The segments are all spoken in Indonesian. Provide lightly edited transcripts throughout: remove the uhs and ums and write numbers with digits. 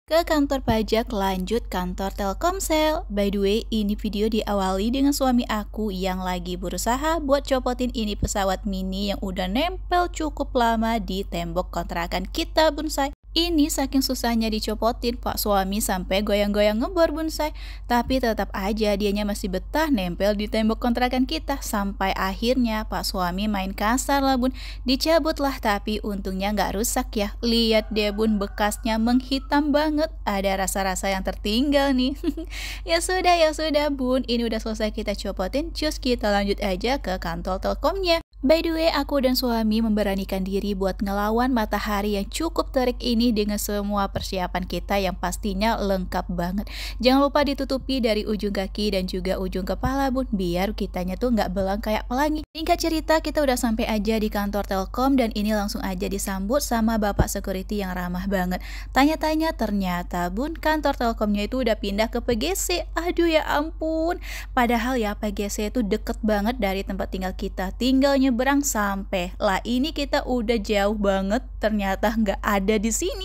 Ke kantor pajak lanjut kantor Telkomsel. By the way, ini video diawali dengan suami aku yang lagi berusaha buat copotin ini pesawat mini yang udah nempel cukup lama di tembok kontrakan kita, Bonsai. Ini saking susahnya dicopotin, Pak suami sampai goyang-goyang ngebor, Bonsai. Tapi tetap aja dianya masih betah nempel di tembok kontrakan kita. Sampai akhirnya Pak suami main kasar lah, Bun. Dicabut lah, tapi untungnya nggak rusak ya. Lihat deh, Bun, bekasnya menghitam banget. Ada rasa-rasa yang tertinggal nih. Ya sudah, Bun. Ini udah selesai kita copotin. Cus, kita lanjut aja ke kantor Telkomnya. By the way, aku dan suami memberanikan diri buat ngelawan matahari yang cukup terik ini dengan semua persiapan kita yang pastinya lengkap banget. Jangan lupa ditutupi dari ujung kaki dan juga ujung kepala, Bun, biar kitanya tuh nggak belang kayak pelangi. Singkat cerita, kita udah sampai aja di kantor Telkom dan ini langsung aja disambut sama bapak security yang ramah banget. Tanya-tanya, ternyata, Bun, kantor Telkomnya itu udah pindah ke PGC. Aduh ya ampun. Padahal ya PGC itu deket banget dari tempat tinggal kita. Tinggal nyebrang sampai. Lah ini kita udah jauh banget, ternyata nggak ada di sini.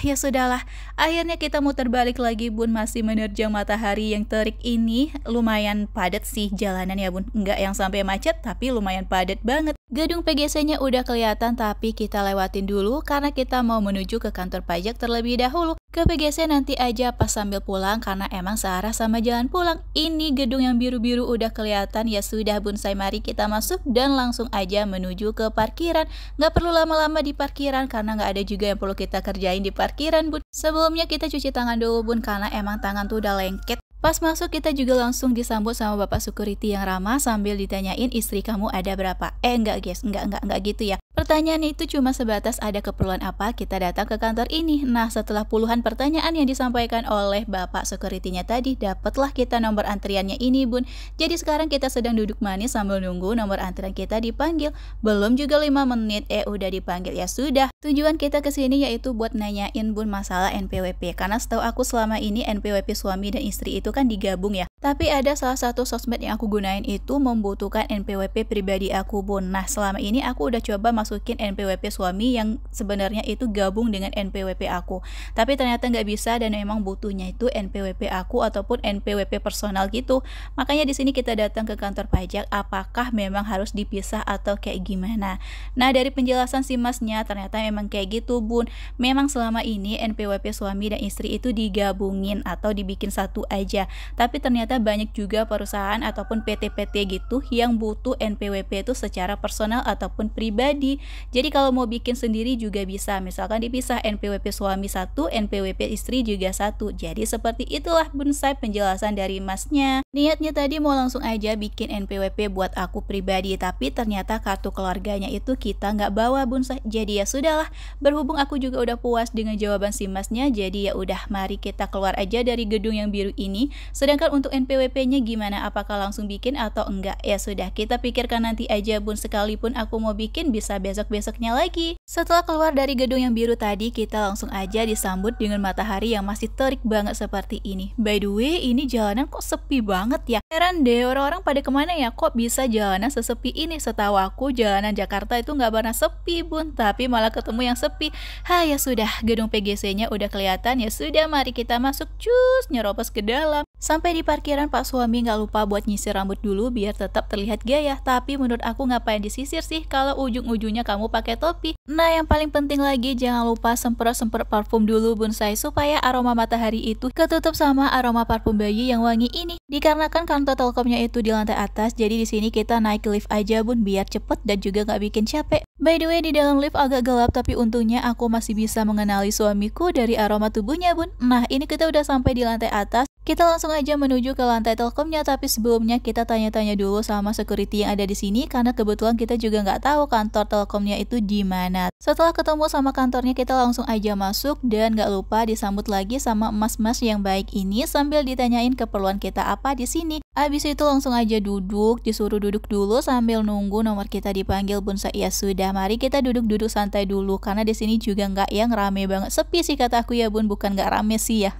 Ya sudahlah, akhirnya kita muter balik lagi, Bun, masih menerjang matahari yang terik ini. Lumayan padat sih jalanan ya, Bun, nggak yang sampai macet tapi lumayan padat banget. Gedung PGC-nya udah kelihatan tapi kita lewatin dulu karena kita mau menuju ke kantor pajak terlebih dahulu. Ke PGC nanti aja pas sambil pulang karena emang searah sama jalan pulang. Ini gedung yang biru-biru udah kelihatan. Ya sudah, Bonsai, mari kita masuk dan langsung aja menuju ke parkiran. Nggak perlu lama-lama di parkiran karena nggak ada juga yang perlu kita kerjain di parkiran, Bun. Sebelumnya kita cuci tangan dulu, Bun, karena emang tangan tuh udah lengket. Pas masuk kita juga langsung disambut sama bapak security yang ramah sambil ditanyain istri kamu ada berapa. Enggak guys, enggak gitu ya. Pertanyaannya itu cuma sebatas ada keperluan apa kita datang ke kantor ini. Nah, setelah puluhan pertanyaan yang disampaikan oleh bapak security-nya tadi, dapatlah kita nomor antriannya ini, Bun. Jadi sekarang kita sedang duduk manis sambil nunggu nomor antrian kita dipanggil. Belum juga 5 menit, udah dipanggil. Ya sudah, tujuan kita kesini yaitu buat nanyain, Bun, masalah NPWP. Karena setahu aku selama ini NPWP suami dan istri itu kan digabung ya. Tapi ada salah satu sosmed yang aku gunain itu membutuhkan NPWP pribadi aku, Bun. Nah, selama ini aku udah coba masukin NPWP suami yang sebenarnya itu gabung dengan NPWP aku. Tapi ternyata nggak bisa dan memang butuhnya itu NPWP aku ataupun NPWP personal gitu. Makanya di sini kita datang ke kantor pajak, apakah memang harus dipisah atau kayak gimana. Nah, dari penjelasan si masnya ternyata memang kayak gitu, Bun. Memang selama ini NPWP suami dan istri itu digabungin atau dibikin satu aja. Tapi ternyata banyak juga perusahaan ataupun PT-PT gitu yang butuh NPWP itu secara personal ataupun pribadi. Jadi kalau mau bikin sendiri juga bisa. Misalkan dipisah NPWP suami satu, NPWP istri juga satu. Jadi seperti itulah, Bonsai, penjelasan dari masnya. Niatnya tadi mau langsung aja bikin NPWP buat aku pribadi, tapi ternyata kartu keluarganya itu kita nggak bawa, Bonsai. Jadi ya sudahlah, berhubung aku juga udah puas dengan jawaban si masnya, jadi ya udah, mari kita keluar aja dari gedung yang biru ini. Sedangkan untuk NPWP-nya gimana? Apakah langsung bikin atau enggak? Ya sudah, kita pikirkan nanti aja, Bun. Sekalipun aku mau bikin bisa besok-besoknya lagi. Setelah keluar dari gedung yang biru tadi, kita langsung aja disambut dengan matahari yang masih terik banget seperti ini. By the way, ini jalanan kok sepi banget ya. Heran deh, orang-orang pada kemana ya? Kok bisa jalanan sesepi ini? Setahu aku jalanan Jakarta itu nggak pernah sepi, Bun. Tapi malah ketemu yang sepi. Ya sudah, gedung PGC-nya udah kelihatan. Ya sudah, mari kita masuk, cus, nyerobos ke dalam. Sampai di parkiran, Pak suami nggak lupa buat nyisir rambut dulu biar tetap terlihat gaya. Tapi menurut aku ngapain disisir sih kalau ujung-ujungnya kamu pakai topi. Nah, yang paling penting lagi jangan lupa semprot-semprot parfum dulu, Bonsai, supaya aroma matahari itu ketutup sama aroma parfum bayi yang wangi ini. Dikarenakan kantor Telkomnya itu di lantai atas, jadi di sini kita naik lift aja, Bun, biar cepet dan juga nggak bikin capek. By the way, di dalam lift agak gelap tapi untungnya aku masih bisa mengenali suamiku dari aroma tubuhnya, Bun. Nah, ini kita udah sampai di lantai atas. Kita langsung aja menuju ke lantai Telkomnya, tapi sebelumnya kita tanya-tanya dulu sama security yang ada di sini karena kebetulan kita juga nggak tahu kantor Telkomnya itu di mana. Setelah ketemu sama kantornya, kita langsung aja masuk dan nggak lupa disambut lagi sama mas-mas yang baik ini sambil ditanyain keperluan kita apa di sini. Abis itu langsung aja duduk, disuruh duduk dulu sambil nunggu nomor kita dipanggil, Bonsai. Ya sudah, mari kita duduk-duduk santai dulu karena di sini juga nggak yang rame banget. Sepi sih kata aku ya, Bun, bukan nggak rame sih ya.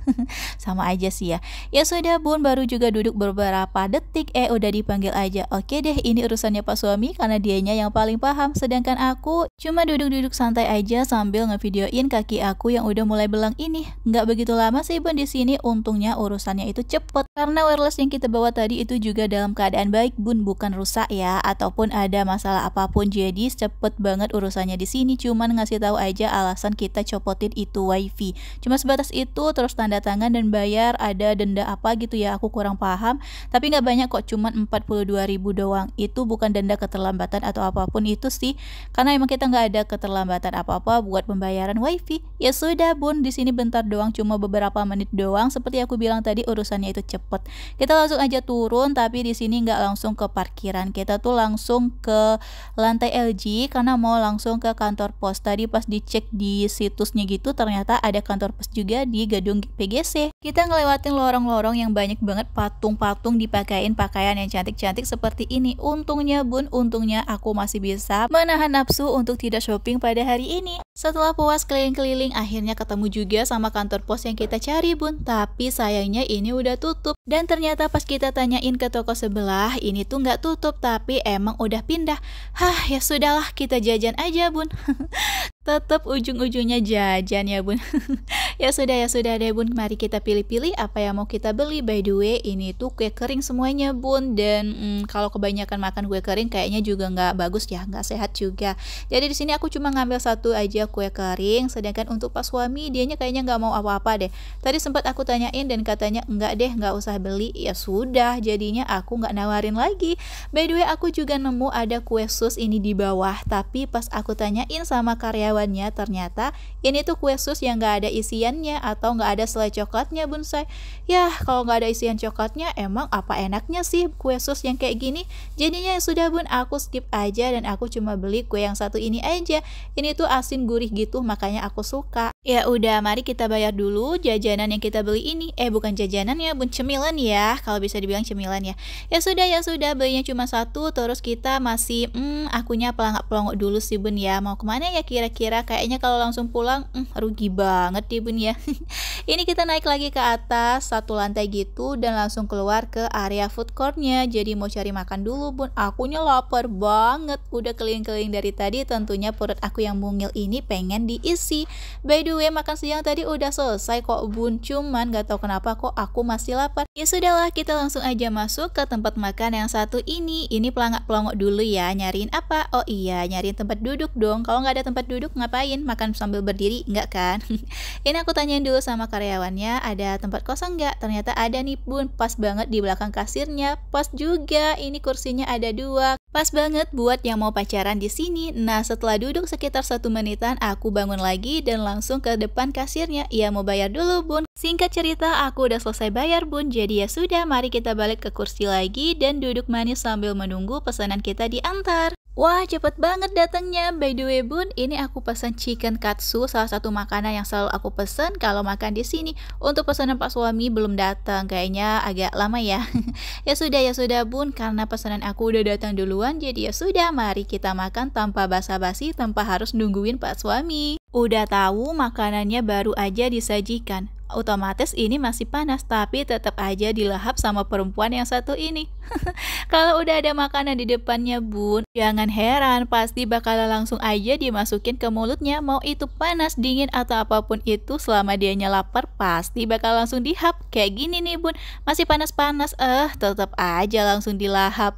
Sama aja sih ya. Ya sudah, Bun, baru juga duduk beberapa detik udah dipanggil aja. Oke deh, ini urusannya Pak suami karena dianya yang paling paham, sedangkan aku Cuma duduk-duduk santai aja sambil ngevideoin kaki aku yang udah mulai belang ini. Nggak begitu lama sih bun di sini, untungnya urusannya itu cepet. Karena wireless yang kita bawa tadi itu juga dalam keadaan baik bun, bukan rusak ya, ataupun ada masalah apapun. Jadi cepet banget urusannya di sini. Cuman ngasih tahu aja alasan kita copotin itu wifi. Cuma sebatas itu, terus tanda tangan dan bayar, ada denda apa gitu ya, aku kurang paham. Tapi nggak banyak kok, cuman 42.000 doang. Itu bukan denda keterlambatan atau apapun itu sih, karena emang kita nggak ada keterlambatan apa-apa buat pembayaran wifi. Ya sudah bun, di sini bentar doang, cuma beberapa menit doang. Seperti aku bilang tadi, urusannya itu cepet. Kita langsung aja turun, tapi di sini nggak langsung ke parkiran. Kita tuh langsung ke lantai LG karena mau langsung ke kantor pos. Tadi pas dicek di situsnya gitu, ternyata ada kantor pos juga di gedung PGC. Kita ngelewatin lorong-lorong yang banyak banget patung-patung dipakein pakaian yang cantik-cantik seperti ini. Untungnya bun, untungnya aku masih bisa menahan nafsu untuk tidak shopping pada hari ini. Setelah puas keliling-keliling, akhirnya ketemu juga sama kantor pos yang kita cari bun. Tapi sayangnya ini udah tutup. Dan ternyata pas kita tanyain ke toko sebelah, ini tuh nggak tutup, tapi emang udah pindah. Hah, ya sudahlah, kita jajan aja bun. Tetap ujung-ujungnya jajan ya bun. Ya sudah deh bun, mari kita pilih-pilih apa yang mau kita beli. By the way, ini tuh kue kering semuanya bun. Dan kalau kebanyakan makan kue kering kayaknya juga nggak bagus ya, nggak sehat juga. Jadi di sini aku cuma ngambil satu aja kue kering. Sedangkan untuk pas suami, dianya kayaknya nggak mau apa-apa deh. Tadi sempat aku tanyain dan katanya enggak deh, nggak usah beli. Ya sudah, jadinya aku nggak nawarin lagi. By the way, aku juga nemu ada kue sus ini di bawah. Tapi pas aku tanyain sama karyawannya, ternyata ini tuh kue sus yang nggak ada isiannya atau nggak ada selai coklatnya bun say. Ya kalau nggak ada isian coklatnya, emang apa enaknya sih kue sus yang kayak gini. Jadinya ya sudah bun, aku skip aja dan aku cuma beli kue yang satu ini aja. Ini tuh asin gurih gitu, makanya aku suka. Ya udah, mari kita bayar dulu jajanan yang kita beli ini. Bukan jajanan ya bun, cemilan ya, kalau bisa dibilang cemilan ya. Ya sudah, belinya cuma satu. Terus kita masih akunya pelangak-pelongok dulu sih bun ya. Mau kemana ya kira-kira? Kayaknya kalau langsung pulang rugi banget ya bun ya. Ini kita naik lagi ke atas satu lantai gitu dan langsung keluar ke area food courtnya. Jadi mau cari makan dulu bun. Akunya lapar banget, udah keliling-keliling dari tadi. Tentunya perut aku yang mungil ini pengen diisi. By the way, makan siang tadi udah selesai kok bun, cuman gak tahu kenapa kok aku masih lapar. Ya sudahlah, kita langsung aja masuk ke tempat makan yang satu ini. Ini pelangak-pelongok dulu ya, nyariin apa? Oh iya, nyariin tempat duduk dong. Kalau nggak ada tempat duduk ngapain? Makan sambil berdiri? Nggak kan? Ini aku tanyain dulu sama karyawannya, ada tempat kosong nggak? Ternyata ada nih bun, pas banget di belakang kasirnya. Pas juga, ini kursinya ada 2. Pas banget buat yang mau pacaran di sini. Nah, setelah duduk sekitar 1 menitan, aku bangun lagi dan langsung ke depan kasirnya. Ia mau bayar dulu bun. Singkat cerita, aku udah selesai bayar bun. Jadi ya sudah, mari kita balik ke kursi lagi dan duduk manis sambil menunggu pesanan kita diantar. Wah, cepet banget datangnya. By the way bun, ini aku pesan chicken katsu, salah satu makanan yang selalu aku pesan kalau makan di sini. Untuk pesanan Pak suami belum datang, kayaknya agak lama ya. Ya sudah bun, karena pesanan aku udah datang duluan, jadi ya sudah, mari kita makan tanpa basa-basi, tanpa harus nungguin Pak suami. Udah tahu makanannya baru aja disajikan. Otomatis ini masih panas, tapi tetap aja dilahap sama perempuan yang satu ini. Kalau udah ada makanan di depannya bun, jangan heran, pasti bakal langsung aja dimasukin ke mulutnya. Mau itu panas, dingin, atau apapun itu, selama dianya lapar, pasti bakal langsung dihap. Kayak gini nih bun, masih panas-panas, tetap aja langsung dilahap.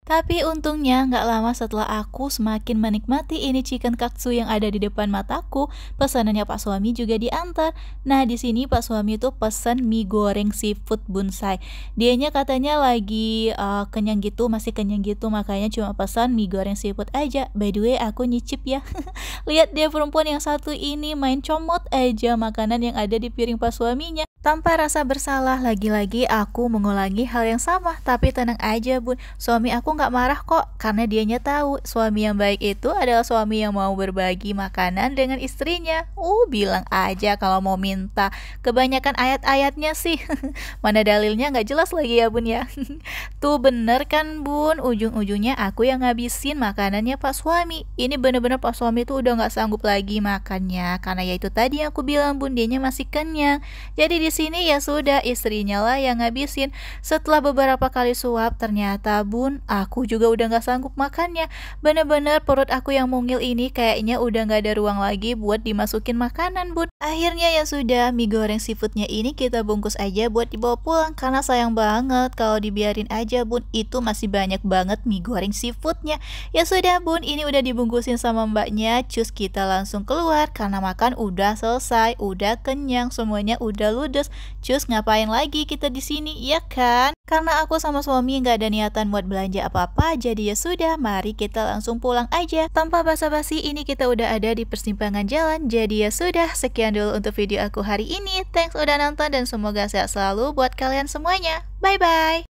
Tapi untungnya nggak lama setelah aku semakin menikmati ini chicken katsu yang ada di depan mataku, pesanannya Pak suami juga diantar. Nah di sini Pak suami tuh pesan mie goreng seafood bonsai. Dianya katanya lagi kenyang gitu, masih kenyang gitu, makanya cuma pesan mie goreng seafood aja. By the way, aku nyicip ya. Lihat dia perempuan yang satu ini main comot aja makanan yang ada di piring Pak suaminya. Tanpa rasa bersalah, lagi-lagi aku mengulangi hal yang sama. Tapi tenang aja bun, suami aku nggak marah kok, karena dianya tahu suami yang baik itu adalah suami yang mau berbagi makanan dengan istrinya. Bilang aja kalau mau minta. Kebanyakan ayat-ayatnya sih. Mana dalilnya nggak jelas lagi ya bun ya. Tuh bener kan bun, ujung-ujungnya aku yang ngabisin makanannya Pak suami. Ini bener-bener Pak suami tuh udah nggak sanggup lagi makannya, karena ya itu tadi yang aku bilang bun, dianya masih kenyang. Jadi di di sini ya sudah istrinya lah yang ngabisin. Setelah beberapa kali suap, ternyata bun, aku juga udah nggak sanggup makannya. Bener-bener perut aku yang mungil ini kayaknya udah nggak ada ruang lagi buat dimasukin makanan bun. Akhirnya ya sudah, mie goreng seafoodnya ini kita bungkus aja buat dibawa pulang. Karena sayang banget kalau dibiarin aja bun, itu masih banyak banget mie goreng seafoodnya. Ya sudah bun, ini udah dibungkusin sama mbaknya. Cus kita langsung keluar karena makan udah selesai, udah kenyang, semuanya udah ludes. Cus ngapain lagi kita di sini, ya kan? Karena aku sama suami nggak ada niatan buat belanja apa-apa, jadi ya sudah, mari kita langsung pulang aja. Tanpa basa-basi, ini kita udah ada di persimpangan jalan. Jadi ya sudah, sekian dulu untuk video aku hari ini. Thanks udah nonton dan semoga sehat selalu buat kalian semuanya. Bye-bye!